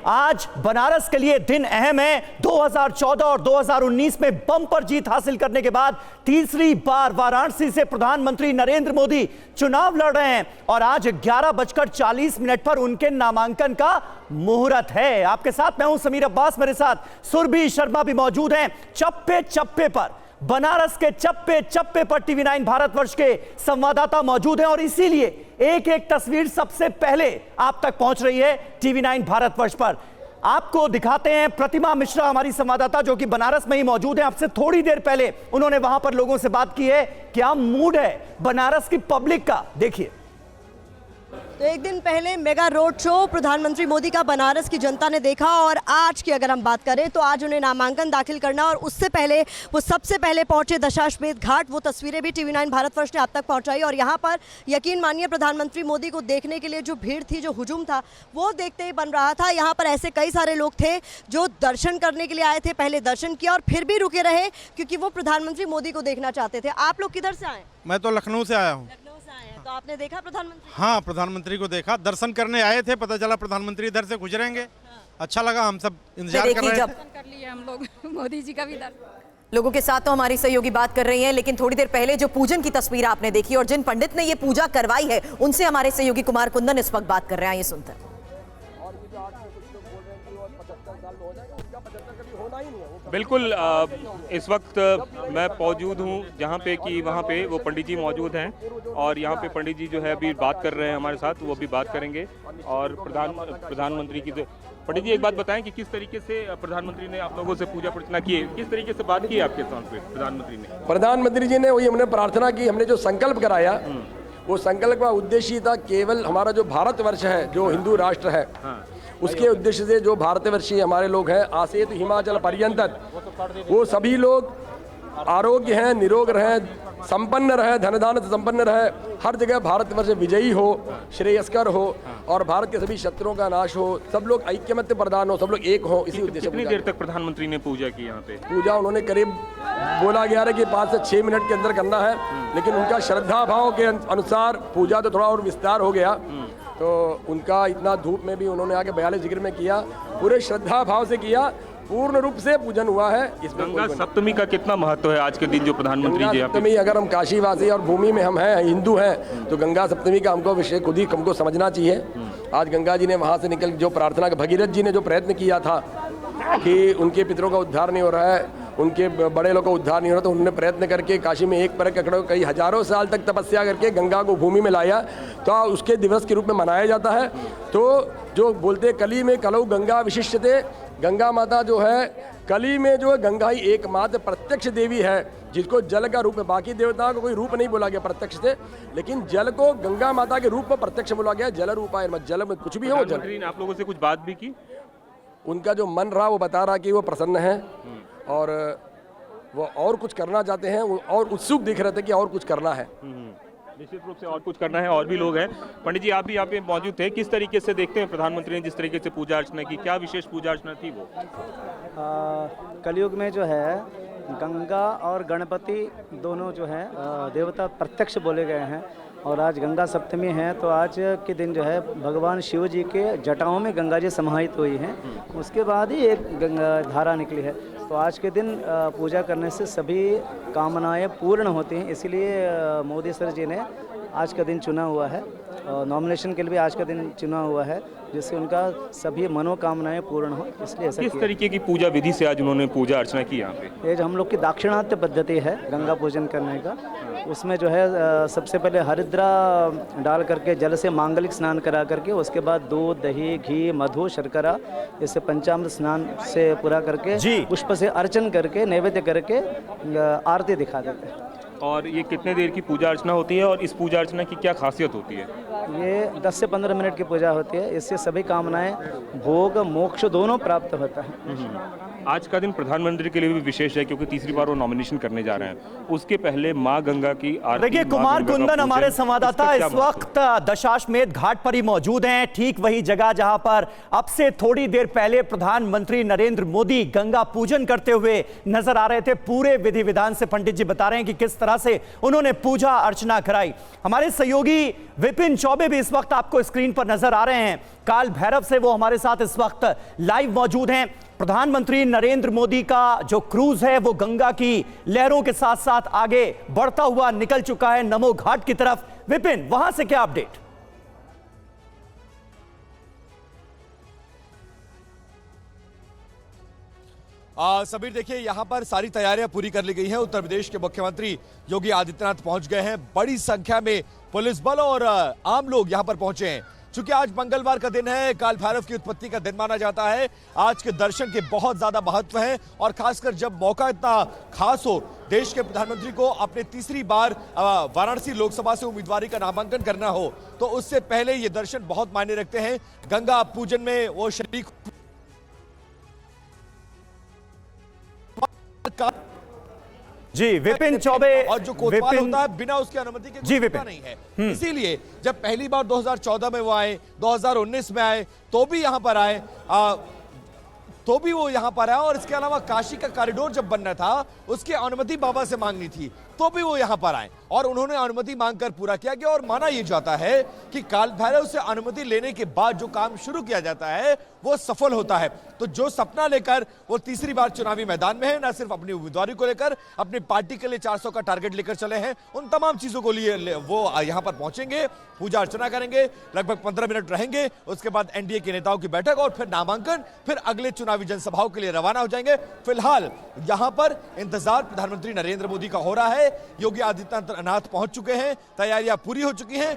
आज बनारस के लिए दिन अहम है। 2014 और 2019 में बम्पर जीत हासिल करने के बाद तीसरी बार वाराणसी से प्रधानमंत्री नरेंद्र मोदी चुनाव लड़ रहे हैं और आज 11:40 पर उनके नामांकन का मुहूर्त है। आपके साथ मैं हूं समीर अब्बास, मेरे साथ सुरभि शर्मा भी मौजूद हैं। चप्पे चप्पे पर, बनारस के चप्पे चप्पे पर टीवी9 भारतवर्ष के संवाददाता मौजूद हैं और इसीलिए एक एक तस्वीर सबसे पहले आप तक पहुंच रही है टीवी9 भारतवर्ष पर। आपको दिखाते हैं प्रतिमा मिश्रा, हमारी संवाददाता जो कि बनारस में ही मौजूद है। आपसे थोड़ी देर पहले उन्होंने वहां पर लोगों से बात की है। क्या मूड है बनारस की पब्लिक का, देखिए। तो एक दिन पहले मेगा रोड शो प्रधानमंत्री मोदी का बनारस की जनता ने देखा और आज की अगर हम बात करें तो आज उन्हें नामांकन दाखिल करना और उससे पहले वो सबसे पहले पहुंचे दशाश्वमेध घाट। वो तस्वीरें भी टीवी9 भारतवर्ष ने आप तक पहुंचाई और यहाँ पर यकीन मानिए प्रधानमंत्री मोदी को देखने के लिए जो भीड़ थी, जो हुजूम था, वो देखते ही बन रहा था। यहाँ पर ऐसे कई सारे लोग थे जो दर्शन करने के लिए आए थे, पहले दर्शन किया और फिर भी रुके रहे क्योंकि वो प्रधानमंत्री मोदी को देखना चाहते थे। आप लोग किधर से आए? मैं तो लखनऊ से आया हूँ। तो आपने देखा प्रधानमंत्री? हाँ, प्रधानमंत्री को देखा, दर्शन करने आए थे, पता चला प्रधानमंत्री इधर से गुजरेंगे। हाँ। अच्छा लगा, हम सब इंतजार कर रहे थे। कर लिया हम लोग मोदी जी का भी दर्शन। लोगों के साथ तो हमारी सहयोगी बात कर रही हैं, लेकिन थोड़ी देर पहले जो पूजन की तस्वीर आपने देखी और जिन पंडित ने ये पूजा करवाई है उनसे हमारे सहयोगी कुमार कुंदन इस वक्त बात कर रहे हैं। ये सुनते हैं। बिल्कुल, इस वक्त मैं मौजूद हूँ जहाँ पे कि वहाँ पे वो पंडित जी मौजूद हैं और यहाँ पे पंडित जी जो है अभी बात कर रहे हैं हमारे साथ, वो भी बात करेंगे। और प्रधानमंत्री की पंडित जी एक बात बताएं कि किस तरीके से प्रधानमंत्री ने आप लोगों से पूजा प्रार्थना की है, किस तरीके से बात की है आपके साथ पे प्रधानमंत्री जी ने? वही हमने प्रार्थना की, हमने जो संकल्प कराया वो संकल्प का उद्देश्य था केवल हमारा जो भारतवर्ष है, जो हिंदू राष्ट्र है, उसके उद्देश्य से जो भारतवर्षीय हमारे लोग हैं आसेत हिमाचल पर्यंत, वो सभी लोग आरोग्य हैं, निरोग रहें, संपन्न रहे, धनदान से संपन्न रहे, हर जगह भारतवर्ष विजयी हो, श्रेयस्कर हो और भारत के सभी शत्रुओं का नाश हो, सब लोग ऐक्यमत्य प्रदान हो, सब लोग एक हो। इसी उद्देश्य। कितनी देर तक प्रधानमंत्री ने पूजा की यहाँ पे? पूजा उन्होंने करीब बोला गया है कि 5 से 6 मिनट के अंदर करना है, लेकिन उनका श्रद्धा भाव के अनुसार पूजा तो थोड़ा और विस्तार हो गया। तो उनका इतना धूप में भी उन्होंने आके 42 जिक्र में किया, पूरे श्रद्धा भाव से किया, पूर्ण रूप से पूजन हुआ है। इसमें गंगा सप्तमी का कितना महत्व है आज के दिन जो प्रधानमंत्री जी? सप्तमी, अगर हम काशीवासी और भूमि में हम हैं, हिंदू हैं, तो गंगा सप्तमी का हमको विषय खुद ही हमको समझना चाहिए। आज गंगा जी ने वहाँ से निकल जो प्रार्थना, भगीरथ जी ने जो प्रयत्न किया था कि उनके पितरों का उद्धार नहीं हो रहा है, उनके बड़े लोगों का उद्धार नहीं हो रहा, तो उन्होंने प्रयत्न करके काशी में एक पैर ककड़ो कई हजारों साल तक तपस्या करके गंगा को भूमि में लाया, तो उसके दिवस के रूप में मनाया जाता है। तो जो बोलते कली में कलौ गंगा विशिष्यते, गंगा माता जो है कली में जो है गंगा ही एकमात्र प्रत्यक्ष देवी है जिसको जल का रूप में, बाकी देवताओं को कोई रूप नहीं बोला गया प्रत्यक्ष से, लेकिन जल को गंगा माता के रूप में प्रत्यक्ष बोला गया। जल रूपा, जल में कुछ भी हो। जल आप लोगों से कुछ बात भी की? उनका जो मन रहा वो बता रहा कि वो प्रसन्न है और वो और कुछ करना चाहते हैं, वो और उत्सुक दिख रहे थे कि और कुछ करना है। निश्चित रूप से और कुछ करना है। और भी लोग हैं। पंडित जी, आप भी यहाँ पे मौजूद थे, किस तरीके से देखते हैं प्रधानमंत्री ने जिस तरीके से पूजा अर्चना की, क्या विशेष पूजा अर्चना थी वो? कलयुग में जो है गंगा और गणपति दोनों जो है देवता प्रत्यक्ष बोले गए हैं और आज गंगा सप्तमी है, तो आज के दिन जो है भगवान शिव जी के जटाओं में गंगा जी समाहित हुई हैं, उसके बाद ही एक गंगा धारा निकली है। तो आज के दिन पूजा करने से सभी कामनाएं पूर्ण होती हैं, इसीलिए मोदी सर जी ने आज का दिन चुना हुआ है, नॉमिनेशन के लिए भी आज का दिन चुना हुआ है, जिससे उनका सभी मनोकामनाएं पूर्ण हो, इसलिए ऐसा किस तरीके की पूजा विधि से आज उन्होंने पूजा अर्चना की यहाँ पे? ये जो हम लोग की दाक्षिणात्य पद्धति है गंगा पूजन करने का, उसमें जो है सबसे पहले हरिद्रा डाल करके जल से मांगलिक स्नान करा करके, उसके बाद दूध, दही, घी, मधु, शर्करा, इससे पंचामृत स्नान से पूरा करके पुष्प से अर्चन करके नैवेद्य करके आरती दिखा देते हैं। और ये कितने देर की पूजा अर्चना होती है और इस पूजा अर्चना की क्या खासियत होती है? ये 10 से 15 मिनट की पूजा होती है, इससे सभी कामनाएं, भोग, मोक्ष दोनों प्राप्त होता है। आज का दिन प्रधानमंत्री के लिए भी विशेष है क्योंकि तीसरी बार वो नॉमिनेशन करने जा रहे हैं। उसके पहले माँ गंगा की आरती। देखिए, कुमार कुंदन हमारे संवाददाता इस वक्त दशाश्वमेध घाट पर ही मौजूद हैं, ठीक वही जगह जहां पर अब से थोड़ी देर पहले प्रधानमंत्री नरेंद्र मोदी गंगा पूजन करते हुए नजर आ रहे थे। पूरे विधि विधान से पंडित जी बता रहे हैं कि किस तरह से उन्होंने पूजा अर्चना कराई। हमारे सहयोगी विपिन चौबे चौबे भी इस वक्त आपको स्क्रीन पर नजर आ रहे हैं। काल भैरव से वो हमारे साथ इस वक्त लाइव मौजूद हैं। प्रधानमंत्री नरेंद्र मोदी का जो क्रूज है वो गंगा की लहरों के साथ साथ आगे बढ़ता हुआ निकल चुका है नमो घाट की तरफ। विपिन, वहां से क्या अपडेट? सबीर, देखिए यहाँ पर सारी तैयारियां पूरी कर ली गई हैं। उत्तर प्रदेश के मुख्यमंत्री योगी आदित्यनाथ पहुंच गए हैं। बड़ी संख्या में पुलिस बल और आम लोग यहाँ पर पहुंचे हैं। चूंकि आज मंगलवार का दिन है, काल भैरव की उत्पत्ति का दिन माना जाता है, आज के दर्शन के बहुत ज्यादा महत्व है। और खासकर जब मौका इतना खास हो, देश के प्रधानमंत्री को अपने तीसरी बार वाराणसी लोकसभा से उम्मीदवारी का नामांकन करना हो, तो उससे पहले ये दर्शन बहुत मायने रखते हैं। गंगा पूजन में वो शरीक जी विपिन चौबे, और जो कोतवाल होता है बिना उसकी अनुमति के जी होता नहीं है। इसीलिए जब पहली बार 2014 में वो आए, 2019 में आए, तो भी यहां पर आए, और इसके अलावा काशी का कॉरिडोर जब बनना था उसकी अनुमति बाबा से मांगनी थी, तो भी वो यहां पर आए और उन्होंने अनुमति मांगकर पूरा किया गया। और माना यह जाता है कि काल भैरव से अनुमति लेने के बाद जो काम शुरू किया जाता है वो सफल होता है। तो जो सपना लेकर वो तीसरी बार चुनावी मैदान में है, न सिर्फ अपनी उम्मीदवारी को लेकर, अपनी पार्टी के लिए 400 का टारगेट लेकर चले हैं, उन तमाम चीजों को लिए वो यहां पर पहुंचेंगे, पूजा अर्चना करेंगे, लगभग 15 मिनट रहेंगे, उसके बाद एनडीए के नेताओं की बैठक और फिर नामांकन, फिर अगले चुनावी जनसभाओं के लिए रवाना हो जाएंगे। फिलहाल यहां पर इंतजार प्रधानमंत्री नरेंद्र मोदी का हो रहा है। योगी आदित्यनाथ पहुंच चुके हैं, तैयारियां पूरी हो चुकी हैं।